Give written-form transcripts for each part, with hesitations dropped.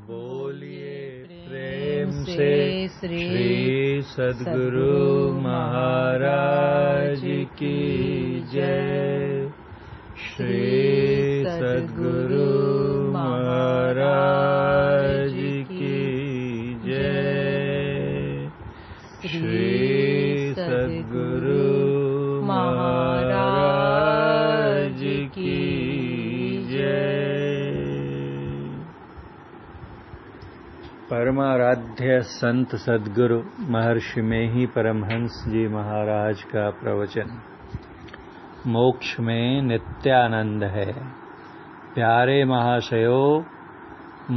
बोलिए प्रेम से श्री सद्गुरु महाराज की जय। श्री सद्गुरु महाराज की जय। श्री सद्गुरु महाराज की परमाराध्य संत सद्गुरु महर्षि में ही परमहंस जी महाराज का प्रवचन। मोक्ष में नित्यानंद है। प्यारे महाशयों,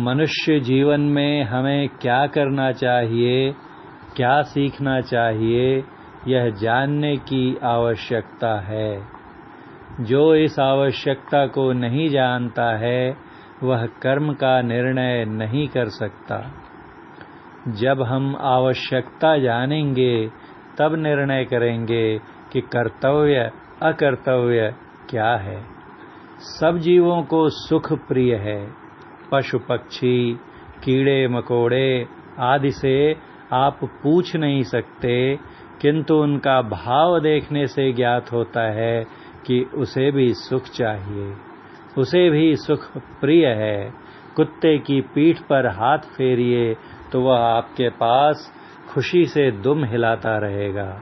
मनुष्य जीवन में हमें क्या करना चाहिए, क्या सीखना चाहिए, यह जानने की आवश्यकता है। जो इस आवश्यकता को नहीं जानता है वह कर्म का निर्णय नहीं कर सकता। जब हम आवश्यकता जानेंगे तब निर्णय करेंगे कि कर्तव्य अकर्तव्य क्या है। सब जीवों को सुख प्रिय है। पशु पक्षी कीड़े मकोड़े आदि से आप पूछ नहीं सकते, किंतु उनका भाव देखने से ज्ञात होता है कि उसे भी सुख चाहिए, उसे भी सुख प्रिय है। कुत्ते की पीठ पर हाथ फेरिए तो वह आपके पास खुशी से दुम हिलाता रहेगा,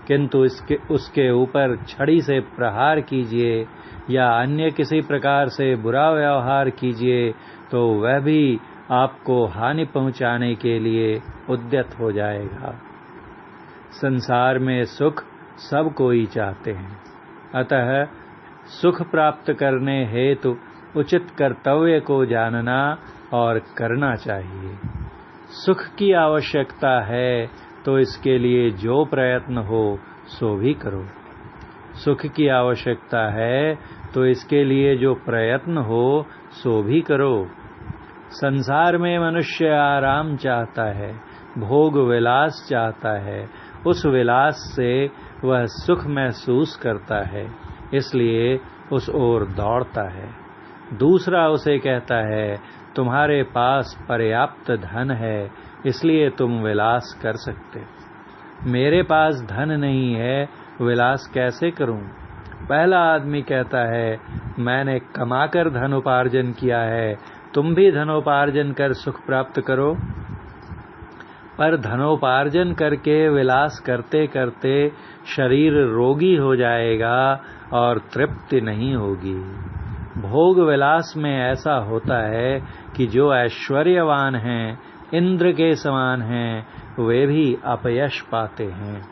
किंतु उसके ऊपर छड़ी से प्रहार कीजिए या अन्य किसी प्रकार से बुरा व्यवहार कीजिए तो वह भी आपको हानि पहुंचाने के लिए उद्यत हो जाएगा। संसार में सुख सब कोई चाहते हैं, अतः सुख प्राप्त करने हेतु उचित कर्तव्य को जानना और करना चाहिए। सुख की आवश्यकता है तो इसके लिए जो प्रयत्न हो सो भी करो। सुख की आवश्यकता है तो इसके लिए जो प्रयत्न हो सो भी करो। संसार में मनुष्य आराम चाहता है, भोग विलास चाहता है। उस विलास से वह सुख महसूस करता है, इसलिए उस ओर दौड़ता है। दूसरा उसे कहता है, तुम्हारे पास पर्याप्त धन है इसलिए तुम विलास कर सकते। मेरे पास धन नहीं है, विलास कैसे करूं? पहला आदमी कहता है, मैंने कमाकर धनोपार्जन किया है, तुम भी धनोपार्जन कर सुख प्राप्त करो। पर धनोपार्जन करके विलास करते करते शरीर रोगी हो जाएगा और तृप्ति नहीं होगी। भोग विलास में ऐसा होता है कि जो ऐश्वर्यवान हैं, इंद्र के समान हैं, वे भी अपयश पाते हैं।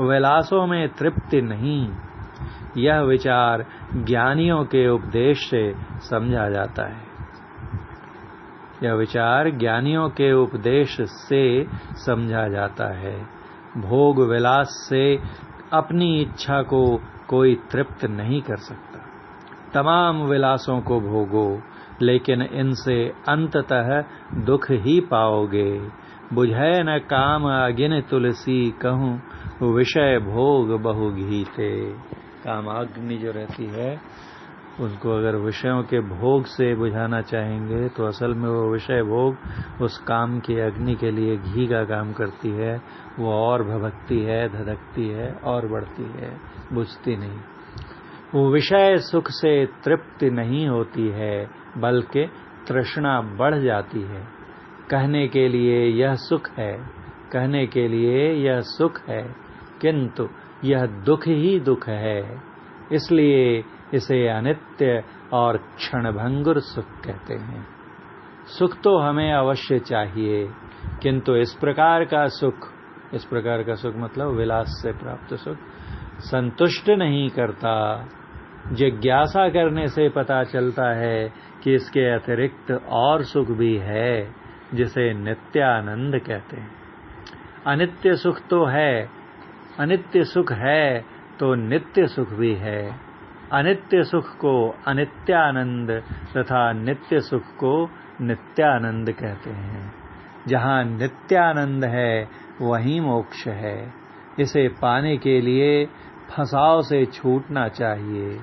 विलासों में तृप्ति नहीं। यह विचार ज्ञानियों के उपदेश से समझा जाता है। यह विचार ज्ञानियों के उपदेश से समझा जाता है। भोग विलास से अपनी इच्छा को कोई तृप्त नहीं कर सकता। तमाम विलासों को भोगो, लेकिन इनसे अंततः दुख ही पाओगे। बुझै न काम अगिन तुलसी, कहूँ विषय भोग बहु घीते। कामाग्नि जो रहती है उसको अगर विषयों के भोग से बुझाना चाहेंगे तो असल में वो विषय भोग उस काम की अग्नि के लिए घी का काम करती है। वो और भभकती है, धधकती है और बढ़ती है, बुझती नहीं। वो विषय सुख से तृप्ति नहीं होती है, बल्कि तृष्णा बढ़ जाती है। कहने के लिए यह सुख है, कहने के लिए यह सुख है, किंतु यह दुख ही दुख है। इसलिए इसे अनित्य और क्षणभंगुर सुख कहते हैं। सुख तो हमें अवश्य चाहिए, किंतु इस प्रकार का सुख मतलब विलास से प्राप्त सुख संतुष्ट नहीं करता। जिज्ञासा करने से पता चलता है कि इसके अतिरिक्त और सुख भी है, जिसे नित्यानंद कहते हैं। अनित्य सुख तो है, अनित्य सुख है तो नित्य सुख भी है। अनित्य सुख को अनित्यानंद तथा नित्य सुख को नित्यानंद कहते हैं। जहाँ नित्यानंद है वहीं मोक्ष है। इसे पाने के लिए फसाव से छूटना चाहिए।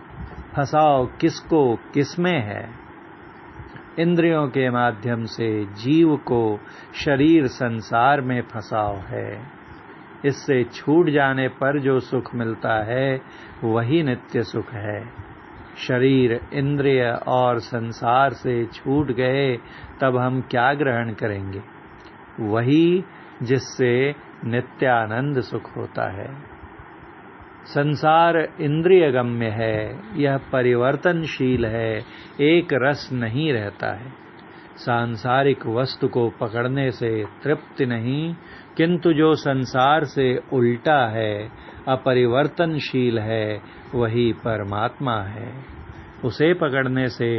फसाव किसको किसमें है? इंद्रियों के माध्यम से जीव को शरीर संसार में फंसाव है। इससे छूट जाने पर जो सुख मिलता है वही नित्य सुख है। शरीर, इंद्रिय और संसार से छूट गए तब हम क्या ग्रहण करेंगे? वही जिससे नित्यानंद सुख होता है। संसार इंद्रिय गम्य है, यह परिवर्तनशील है, एक रस नहीं रहता है। सांसारिक वस्तु को पकड़ने से तृप्ति नहीं, किंतु जो संसार से उल्टा है, अपरिवर्तनशील है, वही परमात्मा है। उसे पकड़ने से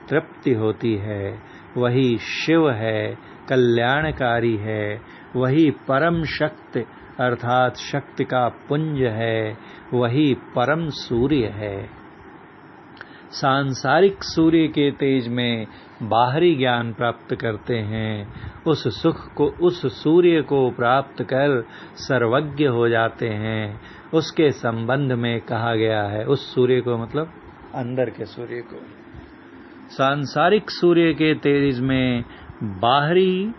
तृप्ति होती है, वही शिव है, कल्याणकारी है, वही परम शक्ति अर्थात शक्ति का पुंज है, वही परम सूर्य है। सांसारिक सूर्य के तेज में बाहरी ज्ञान प्राप्त करते हैं, उस सुख को, उस सूर्य को प्राप्त कर सर्वज्ञ हो जाते हैं। उसके संबंध में कहा गया है, उस सूर्य को मतलब अंदर के सूर्य को। सांसारिक सूर्य के तेज में बाहरी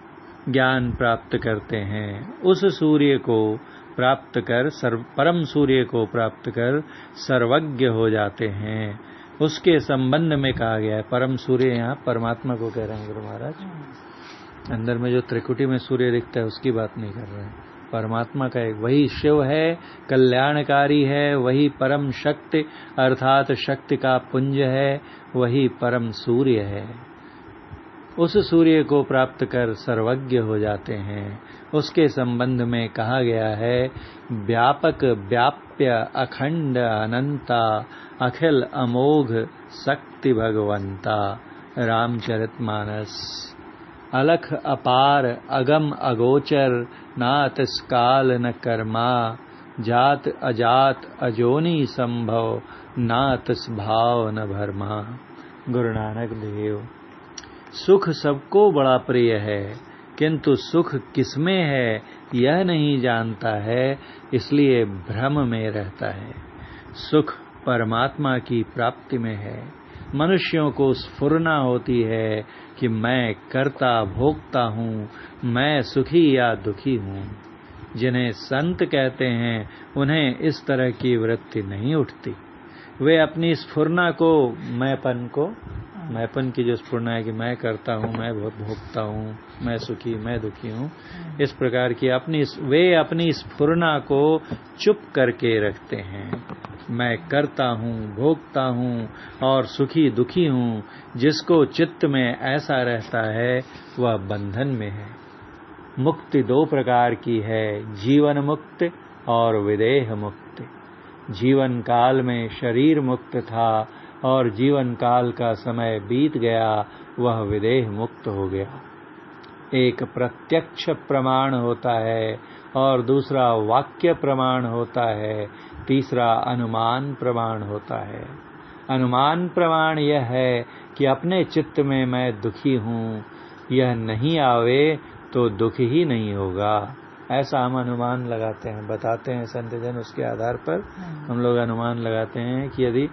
ज्ञान प्राप्त करते हैं, उस सूर्य को प्राप्त कर परम सूर्य को प्राप्त कर सर्वज्ञ हो जाते हैं। उसके संबंध में कहा गया है, परम सूर्य यहाँ परमात्मा को कह रहे हैं गुरु महाराज। अंदर में जो त्रिकुटी में सूर्य दिखता है उसकी बात नहीं कर रहे हैं, परमात्मा का एक वही शिव है, कल्याणकारी है, वही परम शक्ति अर्थात शक्ति का पुंज है, वही परम सूर्य है। उस सूर्य को प्राप्त कर सर्वज्ञ हो जाते हैं। उसके संबंध में कहा गया है, व्यापक व्याप्य अखंड अनंता अखिल अमोघ शक्ति भगवंता। रामचरितमानस। अलख अपार अगम अगोचर, नात काल न कर्मा, जात अजात अजोनी संभव, नात भाव न भरमा। गुरु नानक देव। सुख सबको बड़ा प्रिय है, किंतु सुख किसमें है यह नहीं जानता है, इसलिए भ्रम में रहता है। सुख परमात्मा की प्राप्ति में है। मनुष्यों को स्फुरना होती है कि मैं कर्ता भोक्ता हूँ, मैं सुखी या दुखी हूँ। जिन्हें संत कहते हैं उन्हें इस तरह की वृत्ति नहीं उठती। वे अपनी स्फुरना को, मैंपन की जो स्फुरना है कि मैं करता हूँ, मैं भोगता हूँ, मैं सुखी, मैं दुखी हूँ, इस प्रकार की वे अपनी स्फुरना को चुप करके रखते हैं। मैं करता हूँ, भोगता हूँ और सुखी दुखी हूँ, जिसको चित्त में ऐसा रहता है वह बंधन में है। मुक्ति दो प्रकार की है, जीवन मुक्ति और विदेह मुक्ति। जीवन काल में शरीर मुक्त था और जीवन काल का समय बीत गया, वह विदेह मुक्त हो गया। एक प्रत्यक्ष प्रमाण होता है और दूसरा वाक्य प्रमाण होता है, तीसरा अनुमान प्रमाण होता है। अनुमान प्रमाण यह है कि अपने चित्त में मैं दुखी हूँ, यह नहीं आवे तो दुख ही नहीं होगा। ऐसा हम अनुमान लगाते हैं, बताते हैं संतजन, उसके आधार पर हम लोग अनुमान लगाते हैं कि यदि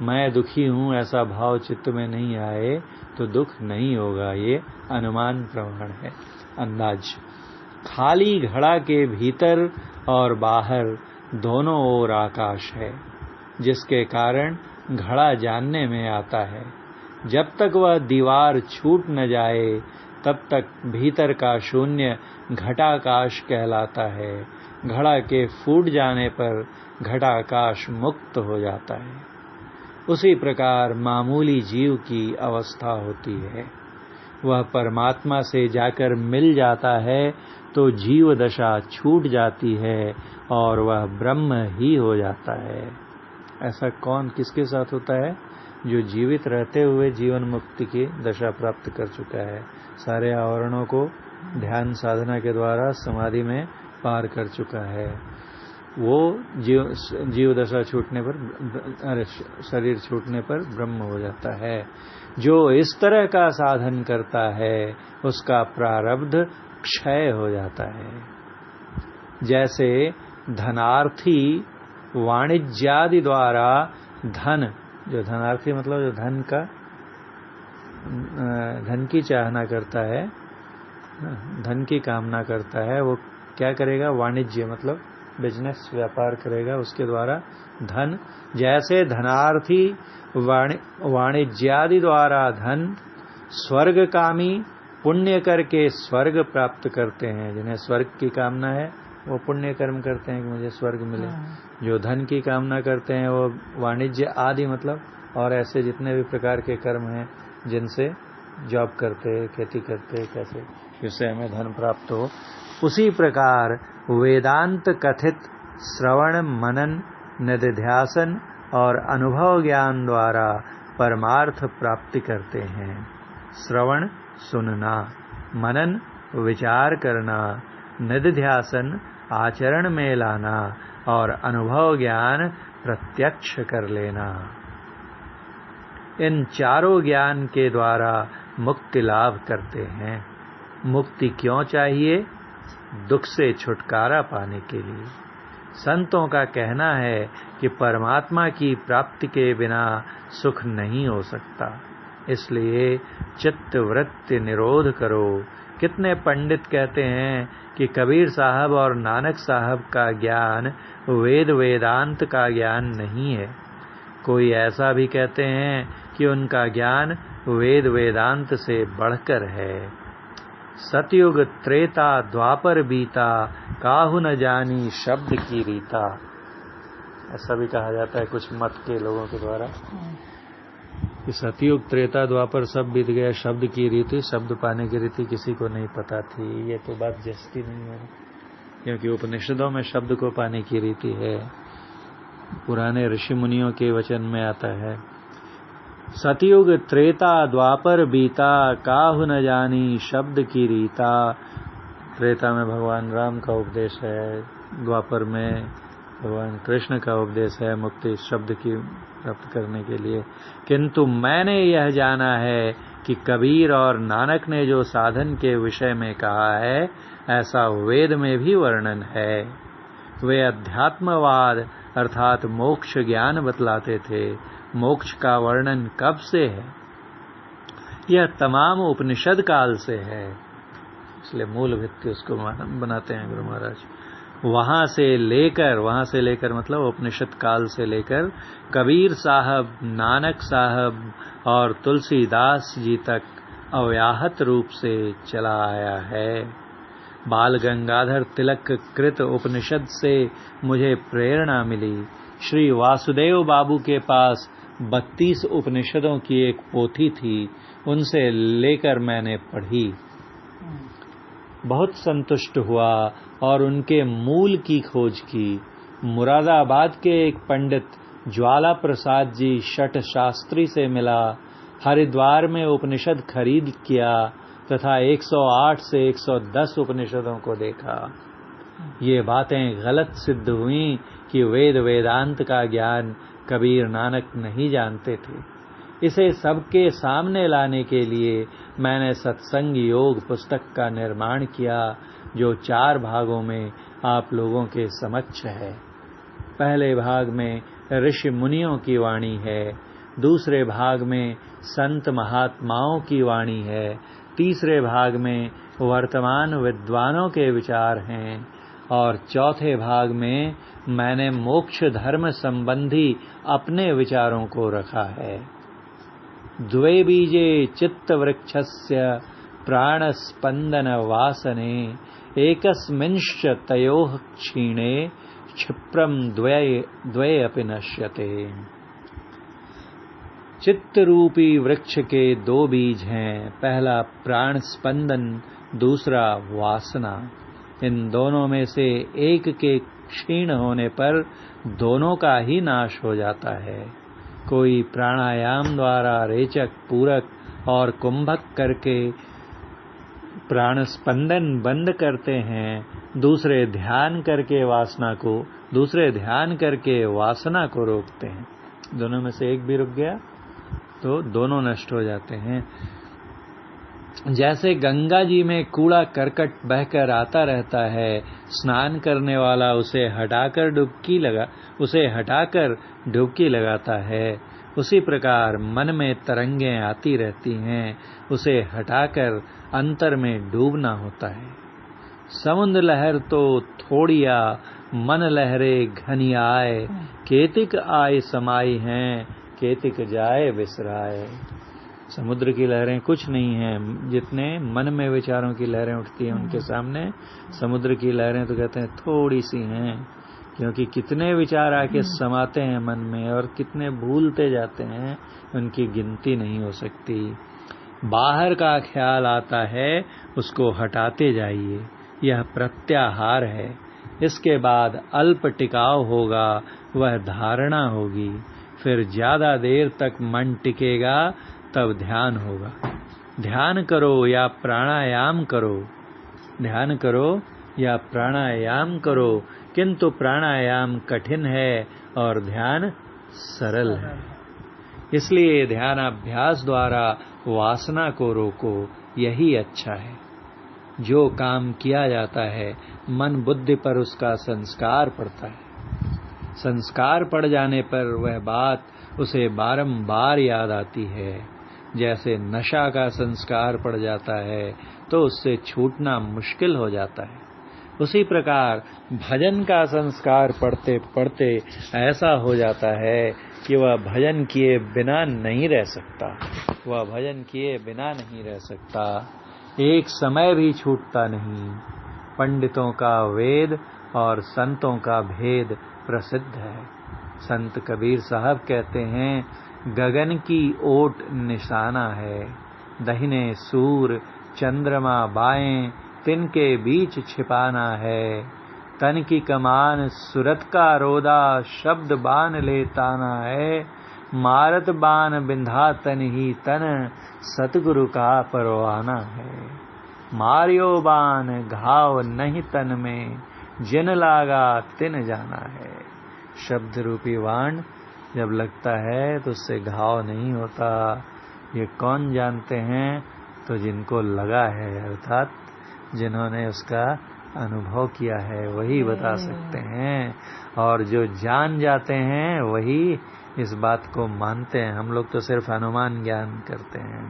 मैं दुखी हूँ ऐसा भाव चित्त में नहीं आए तो दुख नहीं होगा। ये अनुमान प्रमाण है, अंदाज। खाली घड़ा के भीतर और बाहर दोनों ओर आकाश है, जिसके कारण घड़ा जानने में आता है। जब तक वह दीवार छूट न जाए तब तक भीतर का शून्य घटाकाश कहलाता है। घड़ा के फूट जाने पर घटाकाश मुक्त हो जाता है। उसी प्रकार मामूली जीव की अवस्था होती है। वह परमात्मा से जाकर मिल जाता है तो जीव दशा छूट जाती है और वह ब्रह्म ही हो जाता है। ऐसा कौन किसके साथ होता है? जो जीवित रहते हुए जीवन मुक्ति की दशा प्राप्त कर चुका है, सारे आवरणों को ध्यान साधना के द्वारा समाधि में पार कर चुका है। वो जीव दशा छूटने पर, शरीर छूटने पर ब्रह्म हो जाता है। जो इस तरह का साधन करता है उसका प्रारब्ध क्षय हो जाता है। जैसे धनार्थी वाणिज्यादि द्वारा धन, जो धनार्थी मतलब जो धन का धन की चाहना करता है, धन की कामना करता है, वो क्या करेगा? वाणिज्य मतलब बिजनेस, व्यापार करेगा, उसके द्वारा धन, जैसे धनार्थी वाणिज्यादि द्वारा धन, स्वर्ग कामी पुण्य करके स्वर्ग प्राप्त करते हैं। जिन्हें स्वर्ग की कामना है वो पुण्य कर्म करते हैं कि मुझे स्वर्ग मिले। जो धन की कामना करते हैं वो वाणिज्य आदि मतलब और ऐसे जितने भी प्रकार के कर्म हैं जिनसे जॉब करते, खेती करते, कैसे जिससे हमें धन प्राप्त हो। उसी प्रकार वेदांत कथित श्रवण मनन निधिध्यासन और अनुभव ज्ञान द्वारा परमार्थ प्राप्ति करते हैं। श्रवण सुनना, मनन विचार करना, निधिध्यासन आचरण में लाना और अनुभव ज्ञान प्रत्यक्ष कर लेना। इन चारों ज्ञान के द्वारा मुक्ति लाभ करते हैं। मुक्ति क्यों चाहिए? दुख से छुटकारा पाने के लिए। संतों का कहना है कि परमात्मा की प्राप्ति के बिना सुख नहीं हो सकता, इसलिए चित्त वृत्ति निरोध करो। कितने पंडित कहते हैं कि कबीर साहब और नानक साहब का ज्ञान वेद वेदांत का ज्ञान नहीं है। कोई ऐसा भी कहते हैं कि उनका ज्ञान वेद वेदांत से बढ़कर है। सतयुग त्रेता द्वापर बीता, काहू न जानी शब्द की रीता। ऐसा भी कहा जाता है कुछ मत के लोगों के द्वारा कि सतयुग त्रेता द्वापर सब बीत गया, शब्द की रीति, शब्द पाने की रीति किसी को नहीं पता थी। ये तो बात जस्ती नहीं है, क्योंकि उपनिषदों में शब्द को पाने की रीति है, पुराने ऋषि मुनियों के वचन में आता है। सतयुग त्रेता द्वापर बीता, काहू न जानी शब्द की रीता। त्रेता में भगवान राम का उपदेश है, द्वापर में भगवान कृष्ण का उपदेश है मुक्ति शब्द की प्राप्त करने के लिए। किंतु मैंने यह जाना है कि कबीर और नानक ने जो साधन के विषय में कहा है ऐसा वेद में भी वर्णन है। वे अध्यात्मवाद अर्थात मोक्ष ज्ञान बतलाते थे। मोक्ष का वर्णन कब से है? यह तमाम उपनिषद काल से है, इसलिए मूल भित्ति उसको बनाते हैं गुरु महाराज। वहां से लेकर मतलब उपनिषद काल से लेकर कबीर साहब, नानक साहब और तुलसीदास जी तक अव्याहत रूप से चला आया है। बाल गंगाधर तिलक कृत उपनिषद से मुझे प्रेरणा मिली। श्री वासुदेव बाबू के पास 32 उपनिषदों की एक पोथी थी, उनसे लेकर मैंने पढ़ी, बहुत संतुष्ट हुआ और उनके मूल की खोज की। मुरादाबाद के एक पंडित ज्वाला प्रसाद जी शठ शास्त्री से मिला, हरिद्वार में उपनिषद खरीद किया तथा 108 से 110 उपनिषदों को देखा। ये बातें गलत सिद्ध हुई कि वेद वेदांत का ज्ञान कबीर नानक नहीं जानते थे। इसे सबके सामने लाने के लिए मैंने सत्संग योग पुस्तक का निर्माण किया, जो 4 भागों में आप लोगों के समक्ष है। पहले भाग में ऋषि मुनियों की वाणी है, दूसरे भाग में संत महात्माओं की वाणी है, तीसरे भाग में वर्तमान विद्वानों के विचार हैं और चौथे भाग में मैंने मोक्ष धर्म संबंधी अपने विचारों को रखा है। द्वे बीजे चित्त वृक्षस्य प्राण स्पंदन वासने, एकस्मिंश्च तयोः क्षीणे क्षिप्रम द्वे अपि नश्यते। चित्त रूपी वृक्ष के 2 बीज हैं, पहला प्राण स्पंदन, दूसरा वासना। इन दोनों में से एक के क्षीण होने पर दोनों का ही नाश हो जाता है। कोई प्राणायाम द्वारा रेचक, पूरक और कुंभक करके प्राण स्पंदन बंद करते हैं, दूसरे ध्यान करके वासना को रोकते हैं। दोनों में से एक भी रुक गया तो दोनों नष्ट हो जाते हैं। जैसे गंगा जी में कूड़ा करकट बहकर आता रहता है, स्नान करने वाला उसे हटाकर डुबकी लगाता है, उसी प्रकार मन में तरंगें आती रहती हैं, उसे हटाकर अंतर में डूबना होता है। समुद्र लहर तो थोड़िया, मन लहरे घनी आए, केतिक आए समाई हैं, केतिक जाए बिसराए। समुद्र की लहरें कुछ नहीं हैं, जितने मन में विचारों की लहरें उठती हैं उनके सामने समुद्र की लहरें तो कहते हैं थोड़ी सी हैं, क्योंकि कितने विचार आके समाते हैं मन में और कितने भूलते जाते हैं, उनकी गिनती नहीं हो सकती। बाहर का ख्याल आता है, उसको हटाते जाइए, यह प्रत्याहार है। इसके बाद अल्प टिकाव होगा, वह धारणा होगी, फिर ज्यादा देर तक मन टिकेगा, तब ध्यान होगा। ध्यान करो या प्राणायाम करो, ध्यान करो या प्राणायाम करो, किंतु प्राणायाम कठिन है और ध्यान सरल है। इसलिए ध्यानाभ्यास द्वारा वासना को रोको, यही अच्छा है। जो काम किया जाता है, मन बुद्धि पर उसका संस्कार पड़ता है। संस्कार पड़ जाने पर वह बात उसे बारंबार याद आती है। जैसे नशा का संस्कार पड़ जाता है तो उससे छूटना मुश्किल हो जाता है, उसी प्रकार भजन का संस्कार पढ़ते पढ़ते ऐसा हो जाता है कि वह भजन किए बिना नहीं रह सकता, वह भजन किए बिना नहीं रह सकता, एक समय भी छूटता नहीं। पंडितों का वेद और संतों का भेद प्रसिद्ध है। संत कबीर साहब कहते हैं, गगन की ओट निशाना है, दाहिने सूर चंद्रमा बाएं, तिनके बीच छिपाना है। तन की कमान सुरत का रोदा, शब्द बान ले ताना है। मारत बान बिंधा तन ही तन, सतगुरु का परवाना है। मारियो बान घाव नहीं तन में, जिन लागा तिन जाना है। शब्द रूपी बाण जब लगता है तो उससे घाव नहीं होता, ये कौन जानते हैं? तो जिनको लगा है, अर्थात जिन्होंने उसका अनुभव किया है वही बता सकते हैं, और जो जान जाते हैं वही इस बात को मानते हैं। हम लोग तो सिर्फ अनुमान ज्ञान करते हैं।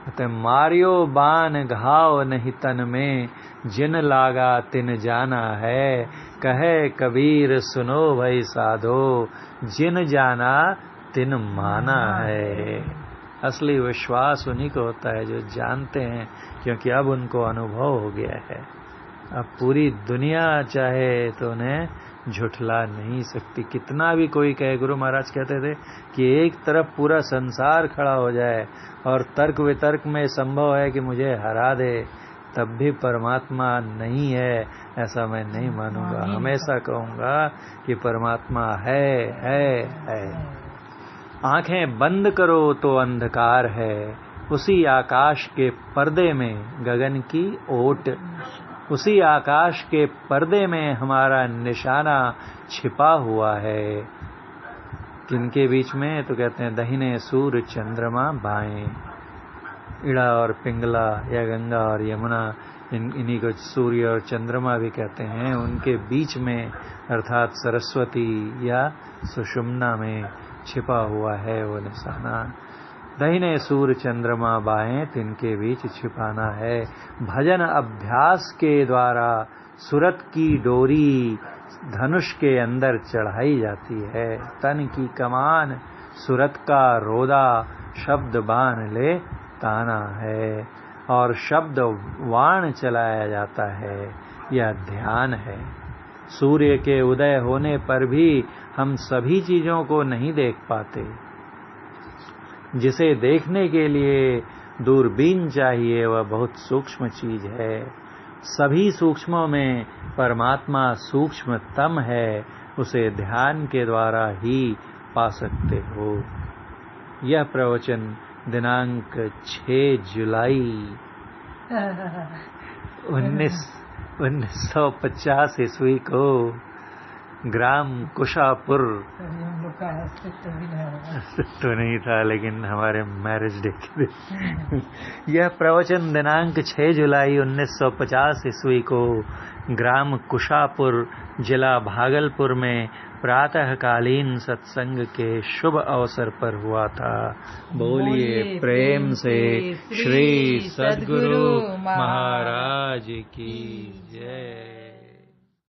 कहते मारियो बान घाव नहीं तन में, जिन लागा तिन जाना है। कहे कबीर सुनो भाई साधो, जिन जाना तिन माना है। असली विश्वास उन्हीं को होता है जो जानते हैं, क्योंकि अब उनको अनुभव हो गया है। अब पूरी दुनिया चाहे तो उन्हें झुठला नहीं सकती। कितना भी कोई कहे, गुरु महाराज कहते थे कि एक तरफ पूरा संसार खड़ा हो जाए और तर्क वितर्क में संभव है कि मुझे हरा दे, तब भी परमात्मा नहीं है ऐसा मैं नहीं मानूंगा। हमेशा कहूंगा कि परमात्मा है। आंखें बंद करो तो अंधकार है, उसी आकाश के पर्दे में गगन की ओट, उसी आकाश के पर्दे में हमारा निशाना छिपा हुआ है। किनके बीच में? तो कहते हैं दाहिने सूर्य चंद्रमा बाएं। इड़ा और पिंगला या गंगा और यमुना, इन्हीं को सूर्य और चंद्रमा भी कहते हैं। उनके बीच में अर्थात सरस्वती या सुषुम्ना में छिपा हुआ है वो निशाना। दाहिने सूर्य चंद्रमा बाएं, तिनके बीच छिपाना है। भजन अभ्यास के द्वारा सुरत की डोरी धनुष के अंदर चढ़ाई जाती है। तन की कमान सुरत का रोदा, शब्द बाण ले ताना है, और शब्द वाण चलाया जाता है। यह ध्यान है। सूर्य के उदय होने पर भी हम सभी चीजों को नहीं देख पाते। जिसे देखने के लिए दूरबीन चाहिए वह बहुत सूक्ष्म चीज है। सभी सूक्ष्मों में परमात्मा सूक्ष्मतम है, उसे ध्यान के द्वारा ही पा सकते हो। यह प्रवचन दिनांक 6 जुलाई 1950 ईस्वी को ग्राम कुशापुर तो नहीं था, लेकिन हमारे मैरिज डे के दिन यह प्रवचन दिनांक 6 जुलाई 1950 ईस्वी को ग्राम कुशापुर, जिला भागलपुर में प्रातःकालीन सत्संग के शुभ अवसर पर हुआ था। बोलिए प्रेम से श्री सद्गुरु महाराज की जय।